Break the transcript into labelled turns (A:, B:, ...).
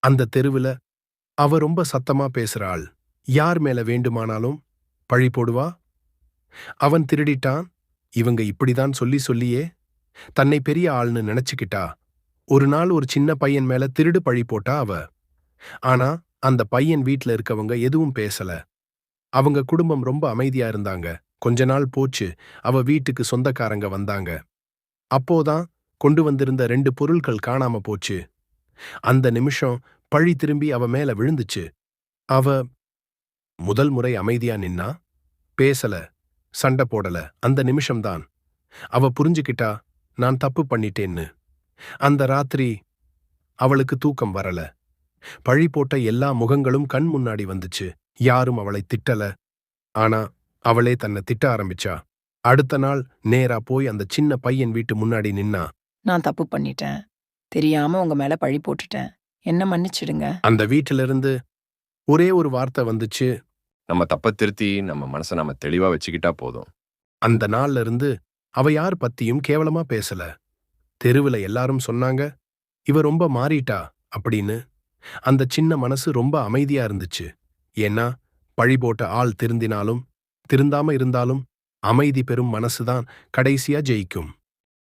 A: அந்த தெருவுல அவ ரொம்ப சத்தமா பேசுற ஆள். யார் மேல வேண்டுமானாலும் பழி போடுவா. அவன் திருடிட்டான். இவங்க இப்படிதான் சொல்லி சொல்லியே தன்னை பெரிய ஆள்னு நினைச்சுக்கிட்டா. ஒரு நாள் ஒரு சின்ன பையன் மேல திருடு பழி போட்டா அவ. ஆனா அந்த பையன் வீட்ல இருக்கவங்க எதுவும் பேசல. அவங்க குடும்பம் ரொம்ப அமைதியா இருந்தாங்க. கொஞ்ச நாள் போச்சு. அவ வீட்டுக்கு சொந்தக்காரங்க வந்தாங்க. அப்போதான் கொண்டு வந்திருந்த 2 பொருட்கள் காணாம போச்சு. அந்த நிமிஷம் பழி திரும்பி அவ மேல விழுந்துச்சு. அவ முதல் முறை அமைதியா நின்னா. பேசல. சண்டை போடல. அந்த நிமிஷம்தான் அவ புரிஞ்சுக்கிட்டா நான் தப்பு பண்ணிட்டேன்னு. அந்த ராத்திரி அவளுக்கு தூக்கம் வரல. பழி போட்ட எல்லா முகங்களும் கண் முன்னாடி வந்துச்சு. யாரும் அவளை திட்டல. ஆனா அவளே தன்னை திட்ட ஆரம்பிச்சா. அடுத்த நாள் நேரா போய் அந்த சின்ன பையன் வீட்டு முன்னாடி நின்னா.
B: நான் தப்பு பண்ணிட்டேன். தெரியாம உங்க மேல பழி போட்டுட்டேன். என்ன மன்னிச்சிடுங்க.
A: அந்த வீட்டிலிருந்து ஒரே ஒரு வார்த்தை வந்துச்சு.
C: நம்ம தப்ப திருத்தி நம்ம மனசை நம்ம தெளிவா வச்சுக்கிட்டா போதும்.
A: அந்த நாள்ல இருந்து அவ யார் பத்தியும் கேவலமா பேசல. தெருவுல எல்லாரும் சொன்னாங்க, இவ ரொம்ப மாறிட்டா அப்படின்னு. அந்த சின்ன மனசு ரொம்ப அமைதியா இருந்துச்சு. ஏன்னா பழி போட்ட ஆள் திருந்தினாலும் திருந்தாம இருந்தாலும் அமைதி பெறும் மனசுதான் கடைசியா ஜெயிக்கும்.